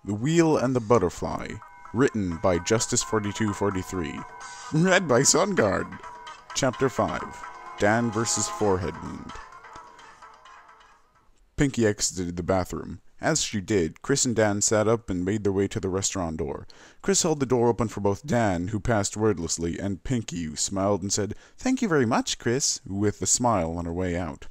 The Wheel and the Butterfly, written by Justice4243, read by SunGuard. Chapter 5, Dan vs. Forehead Wound. Pinky exited the bathroom. As she did, Chris and Dan sat up and made their way to the restaurant door. Chris held the door open for both Dan, who passed wordlessly, and Pinky, who smiled and said, "Thank you very much, Chris," with a smile on her way out.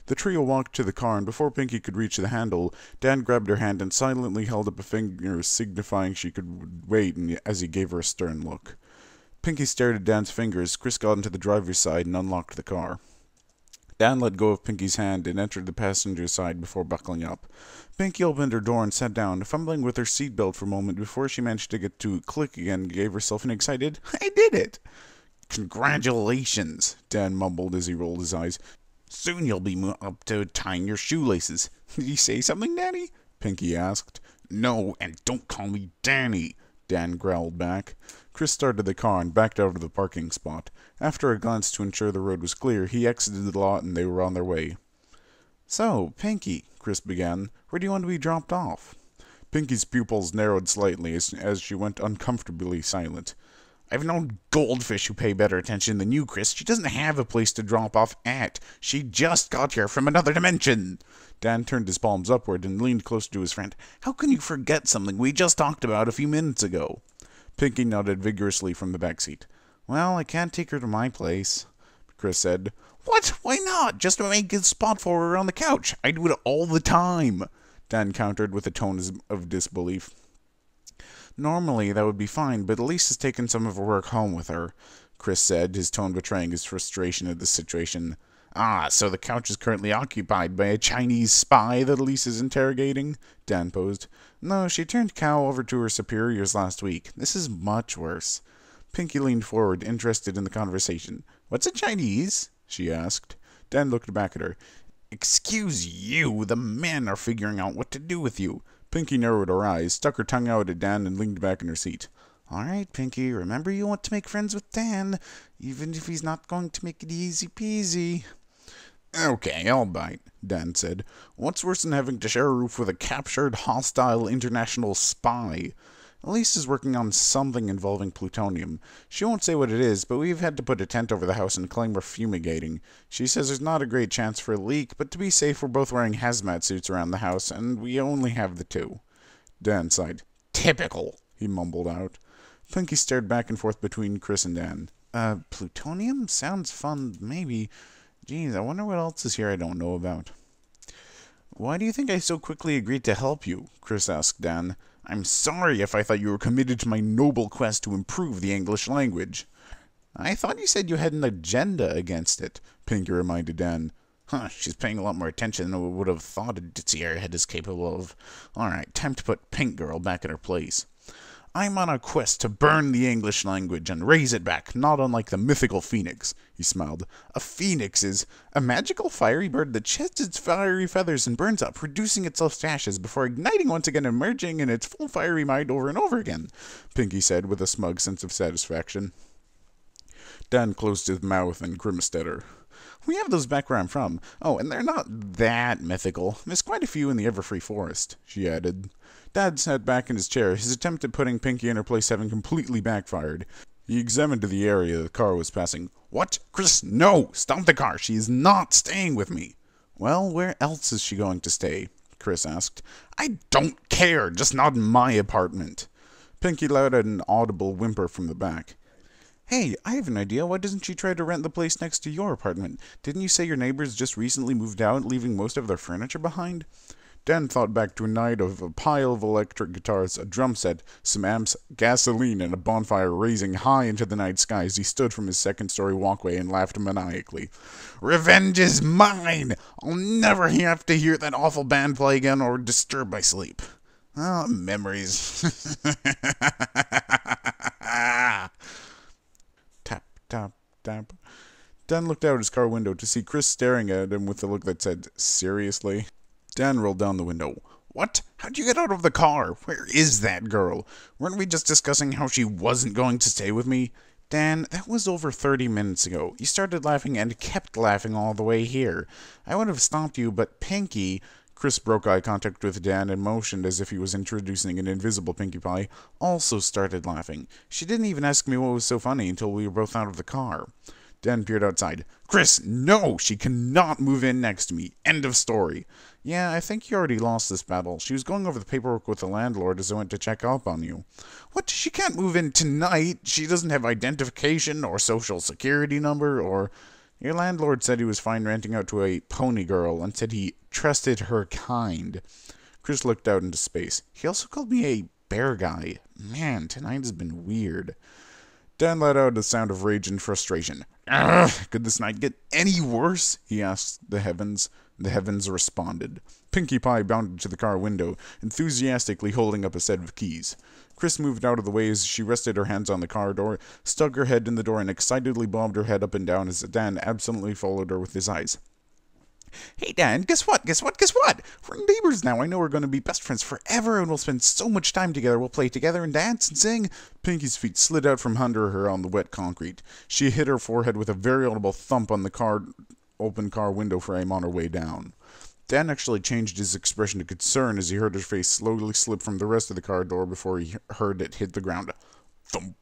The trio walked to the car, and before Pinky could reach the handle, Dan grabbed her hand and silently held up a finger, signifying she could wait as he gave her a stern look. Pinky stared at Dan's fingers. Chris got into the driver's side and unlocked the car. Dan let go of Pinky's hand and entered the passenger side before buckling up. Pinky opened her door and sat down, fumbling with her seatbelt for a moment before she managed to get to click again and gave herself an excited, "I did it!" "Congratulations," Dan mumbled as he rolled his eyes. "Soon you'll be up to tying your shoelaces." "Did you say something, Danny?" Pinky asked. "No, and don't call me Danny," Dan growled back. Chris started the car and backed out of the parking spot. After a glance to ensure the road was clear, he exited the lot and they were on their way. "So, Pinky," Chris began, "where do you want to be dropped off?" Pinky's pupils narrowed slightly as she went uncomfortably silent. "I've known goldfish who pay better attention than you, Chris. She doesn't have a place to drop off at. She just got here from another dimension." Dan turned his palms upward and leaned closer to his friend. "How can you forget something we just talked about a few minutes ago?" Pinky nodded vigorously from the back seat. "Well, I can't take her to my place," Chris said. "What? Why not? Just make a spot for her on the couch. I do it all the time," Dan countered with a tone of disbelief. "Normally, that would be fine, but Elise has taken some of her work home with her," Chris said, his tone betraying his frustration at the situation. "Ah, so the couch is currently occupied by a Chinese spy that Elise is interrogating?" Dan posed. "No, she turned Cow over to her superiors last week. This is much worse." Pinky leaned forward, interested in the conversation. "What's a Chinese?" she asked. Dan looked back at her. "Excuse you, the men are figuring out what to do with you." Pinky narrowed her eyes, stuck her tongue out at Dan, and leaned back in her seat. "All right, Pinky, remember you want to make friends with Dan, even if he's not going to make it easy peasy." "Okay, I'll bite," Dan said. "What's worse than having to share a roof with a captured, hostile international spy? Elise is working on something involving plutonium. She won't say what it is, but we've had to put a tent over the house and claim we're fumigating. She says there's not a great chance for a leak, but to be safe we're both wearing hazmat suits around the house, and we only have the two." Dan sighed. "Typical," he mumbled out. Pinky stared back and forth between Chris and Dan. Plutonium? Sounds fun, maybe. Geez, I wonder what else is here I don't know about." "Why do you think I so quickly agreed to help you?" Chris asked Dan. "I'm sorry if I thought you were committed to my noble quest to improve the English language." "I thought you said you had an agenda against it," Pinky reminded Dan. She's paying a lot more attention than I would have thought a ditzy airhead is capable of. Alright, time to put Pink Girl back in her place. "I'm on a quest to burn the English language and raise it back, not unlike the mythical phoenix," he smiled. "A phoenix is a magical fiery bird that sheds its fiery feathers and burns up, reducing itself to ashes before igniting once again, emerging in its full fiery might over and over again," Pinky said with a smug sense of satisfaction. Dan closed his mouth and grimaced at her. "We have those back where I'm from. Oh, and they're not that mythical. There's quite a few in the Everfree Forest," she added. Dad sat back in his chair, his attempt at putting Pinky in her place having completely backfired. He examined the area the car was passing. "What? Chris, no! Stop the car! She is not staying with me!" "Well, where else is she going to stay?" Chris asked. "I don't care! Just not in my apartment!" Pinky let out an audible whimper from the back. "Hey, I have an idea. Why doesn't she try to rent the place next to your apartment? Didn't you say your neighbors just recently moved out, leaving most of their furniture behind?" Dan thought back to a night of a pile of electric guitars, a drum set, some amps, gasoline, and a bonfire raising high into the night sky as he stood from his second-story walkway and laughed maniacally. "Revenge is mine! I'll never have to hear that awful band play again or disturb my sleep." "Ah, memories." Tap, tap, tap. Dan looked out his car window to see Chris staring at him with a look that said, "Seriously?" Dan rolled down the window. "What? How'd you get out of the car? Where is that girl? Weren't we just discussing how she wasn't going to stay with me?" "Dan, that was over 30 minutes ago. You started laughing and kept laughing all the way here. I would have stopped you, but Pinky..." Chris broke eye contact with Dan and motioned as if he was introducing an invisible Pinkie Pie, also started laughing. She didn't even ask me what was so funny until we were both out of the car. Dan peered outside. Chris, no! She cannot move in next to me. End of story. Yeah, I think you already lost this battle. She was going over the paperwork with the landlord as I went to check up on you. What? She can't move in tonight. She doesn't have identification or social security number or... Your landlord said he was fine renting out to a pony girl and said he trusted her kind. Chris looked out into space. He also called me a bear guy. Man, tonight has been weird. Dan let out a sound of rage and frustration. Ugh, could this night get any worse? He asked the heavens. The heavens responded. Pinkie Pie bounded to the car window, enthusiastically holding up a set of keys. Chris moved out of the way as she rested her hands on the car door, stuck her head in the door, and excitedly bobbed her head up and down as Dan absently followed her with his eyes. Hey, Dan, guess what? Guess what? Guess what? We're neighbors now. I know we're going to be best friends forever, and we'll spend so much time together. We'll play together and dance and sing. Pinkie's feet slid out from under her on the wet concrete. She hit her forehead with a very audible thump on the open car window frame on her way down. Dan actually changed his expression to concern as he heard her face slowly slip from the rest of the car door before he heard it hit the ground. Thump.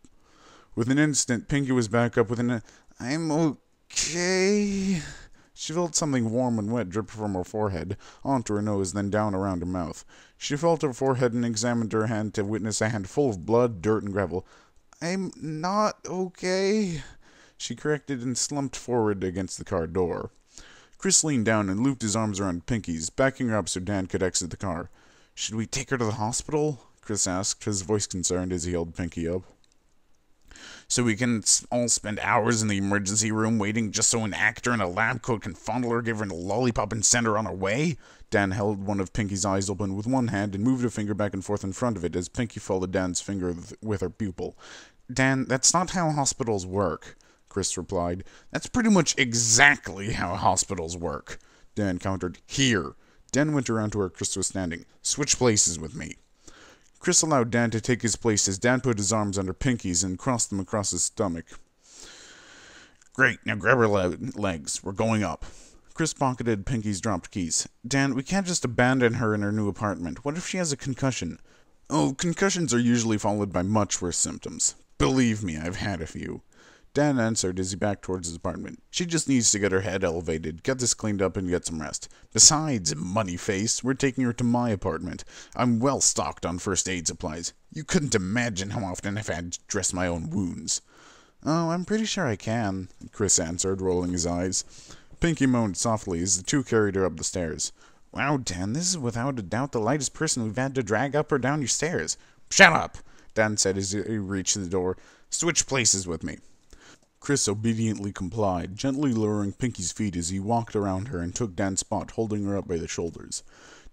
With an instant, Pinkie was back up with an, I'm okay. She felt something warm and wet drip from her forehead, onto her nose, then down around her mouth. She felt her forehead and examined her hand to witness a hand full of blood, dirt, and gravel. I'm not okay. She corrected and slumped forward against the car door. Chris leaned down and looped his arms around Pinkie's, backing her up so Dan could exit the car. Should we take her to the hospital? Chris asked, his voice concerned as he held Pinkie up. So we can all spend hours in the emergency room waiting just so an actor in a lab coat can fondle her, give her a lollipop, and send her on her way? Dan held one of Pinkie's eyes open with one hand and moved a finger back and forth in front of it as Pinkie followed Dan's finger with her pupil. Dan, that's not how hospitals work, Chris replied. That's pretty much exactly how hospitals work, Dan countered. Here. Dan went around to where Chris was standing. Switch places with me. Chris allowed Dan to take his place as Dan put his arms under Pinkie's and crossed them across his stomach. Great, now grab her legs. We're going up. Chris pocketed Pinkie's dropped keys. Dan, we can't just abandon her in her new apartment. What if she has a concussion? Oh, concussions are usually followed by much worse symptoms. Believe me, I've had a few. Dan answered as he backed towards his apartment. She just needs to get her head elevated, get this cleaned up, and get some rest. Besides, money face, we're taking her to my apartment. I'm well stocked on first aid supplies. You couldn't imagine how often I've had to dress my own wounds. Oh, I'm pretty sure I can, Chris answered, rolling his eyes. Pinkie moaned softly as the two carried her up the stairs. Wow, Dan, this is without a doubt the lightest person we've had to drag up or down your stairs. Shut up, Dan said as he reached the door. Switch places with me. Chris obediently complied, gently lowering Pinkie's feet as he walked around her and took Dan's spot, holding her up by the shoulders.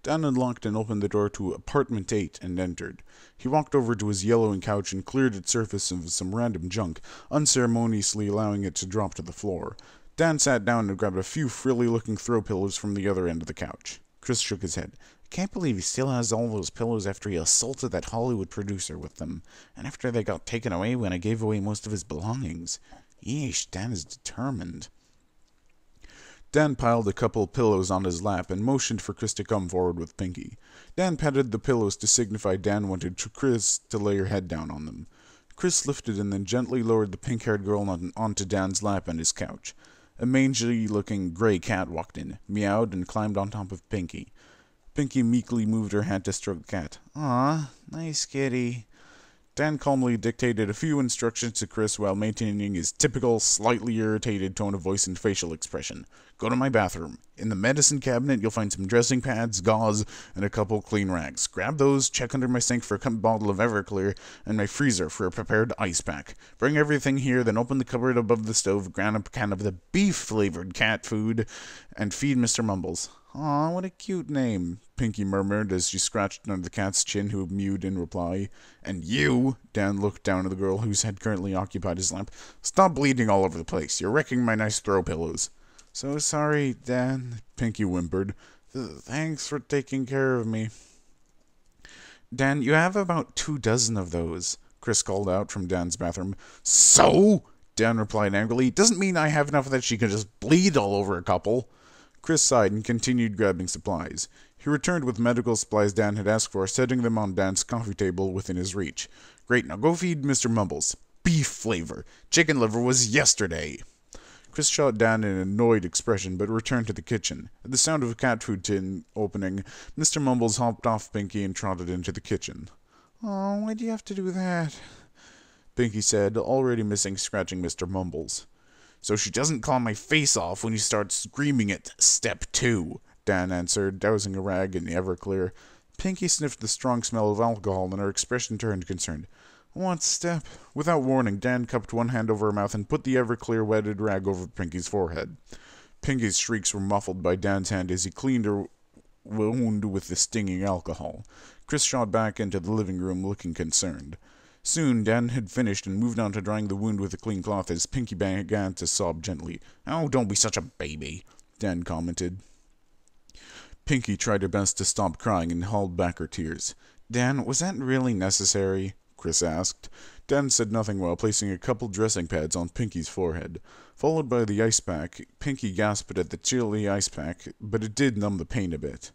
Dan unlocked and opened the door to apartment 8 and entered. He walked over to his yellowing couch and cleared its surface of some random junk, unceremoniously allowing it to drop to the floor. Dan sat down and grabbed a few frilly-looking throw pillows from the other end of the couch. Chris shook his head. I can't believe he still has all those pillows after he assaulted that Hollywood producer with them, and after they got taken away when I gave away most of his belongings. Yeesh, Dan is determined. Dan piled a couple pillows on his lap and motioned for Chris to come forward with Pinkie. Dan patted the pillows to signify Dan wanted Chris to lay her head down on them. Chris lifted and then gently lowered the pink-haired girl onto Dan's lap and his couch. A mangy-looking gray cat walked in, meowed, and climbed on top of Pinkie. Pinkie meekly moved her hand to stroke the cat. Aw, nice kitty. Dan calmly dictated a few instructions to Chris while maintaining his typical, slightly irritated tone of voice and facial expression. Go to my bathroom. In the medicine cabinet, you'll find some dressing pads, gauze, and a couple clean rags. Grab those, check under my sink for a bottle of Everclear, and my freezer for a prepared ice pack. Bring everything here, then open the cupboard above the stove, grab a can of the beef-flavored cat food, and feed Mr. Mumbles. Aw, what a cute name, Pinkie murmured as she scratched under the cat's chin, who mewed in reply. And you, Dan looked down at the girl whose head currently occupied his lap, stop bleeding all over the place. You're wrecking my nice throw pillows. So sorry, Dan, Pinkie whimpered. Thanks for taking care of me. Dan, you have about 24 of those, Chris called out from Dan's bathroom. So? Dan replied angrily. Doesn't mean I have enough that she can just bleed all over a couple. Chris sighed and continued grabbing supplies. He returned with medical supplies Dan had asked for, setting them on Dan's coffee table within his reach. Great, now go feed Mr. Mumbles. Beef flavor. Chicken liver was yesterday. Chris shot Dan an annoyed expression, but returned to the kitchen. At the sound of a cat food tin opening, Mr. Mumbles hopped off Pinky and trotted into the kitchen. "Oh, why'd you have to do that?" Pinky said, already missing scratching Mr. Mumbles. "So she doesn't claw my face off when you start screaming it. Step 2, Dan answered, dousing a rag in the Everclear. Pinky sniffed the strong smell of alcohol, and her expression turned concerned. "What step?" Without warning, Dan cupped one hand over her mouth and put the Everclear wetted rag over Pinky's forehead. Pinky's shrieks were muffled by Dan's hand as he cleaned her wound with the stinging alcohol. Chris shot back into the living room, looking concerned. Soon, Dan had finished and moved on to drying the wound with a clean cloth as Pinky began to sob gently. "Oh, don't be such a baby," Dan commented. Pinky tried her best to stop crying and held back her tears. "Dan, was that really necessary?" Chris asked. Dan said nothing while placing a couple dressing pads on Pinky's forehead. Followed by the ice pack, Pinky gasped at the chilly ice pack, but it did numb the pain a bit.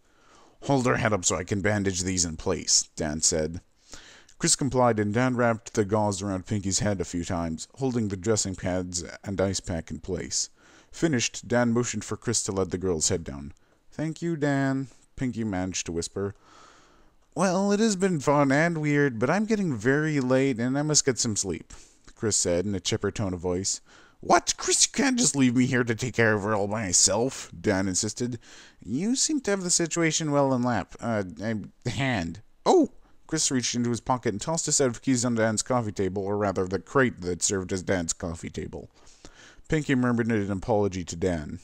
"Hold her head up so I can bandage these in place," Dan said. Chris complied, and Dan wrapped the gauze around Pinky's head a few times, holding the dressing pads and ice pack in place. Finished, Dan motioned for Chris to let the girl's head down. "Thank you, Dan," Pinky managed to whisper. "Well, it has been fun and weird, but I'm getting very late and I must get some sleep," Chris said in a chipper tone of voice. "What? Chris, you can't just leave me here to take care of her all by myself," Dan insisted. "You seem to have the situation well in hand." "Oh!" Chris reached into his pocket and tossed a set of keys on Dan's coffee table, or rather the crate that served as Dan's coffee table. Pinky murmured an apology to Dan.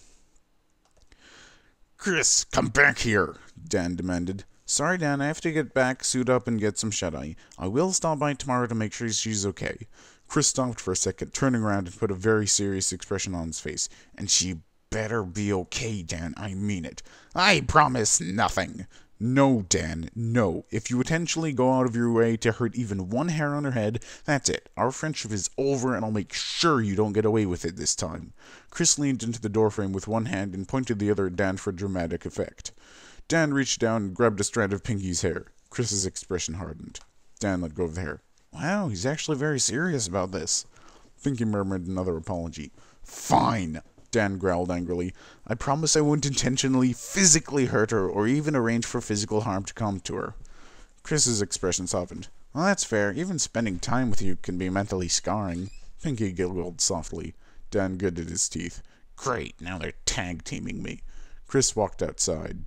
"Chris, come back here," Dan demanded. "Sorry, Dan, I have to get back, suit up, and get some shut-eye. I will stop by tomorrow to make sure she's okay." Chris stopped for a second, turning around and put a very serious expression on his face. "And she better be okay, Dan, I mean it." "I promise nothing." "No, Dan, no. If you intentionally go out of your way to hurt even one hair on her head, that's it. Our friendship is over, and I'll make sure you don't get away with it this time." Chris leaned into the doorframe with one hand and pointed the other at Dan for dramatic effect. Dan reached down and grabbed a strand of Pinky's hair. Chris's expression hardened. Dan let go of the hair. "Wow, he's actually very serious about this." Pinky murmured another apology. "Fine," Dan growled angrily. "I promise I won't intentionally physically hurt her or even arrange for physical harm to come to her." Chris's expression softened. "Well, that's fair. Even spending time with you can be mentally scarring." Pinky giggled softly. Dan gritted his teeth. "Great, now they're tag-teaming me." Chris walked outside.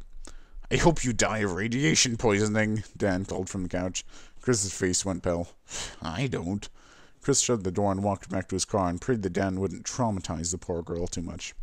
"I hope you die of radiation poisoning," Dan called from the couch. Chris's face went pale. "I don't." Chris shut the door and walked back to his car and prayed that Dan wouldn't traumatize the poor girl too much.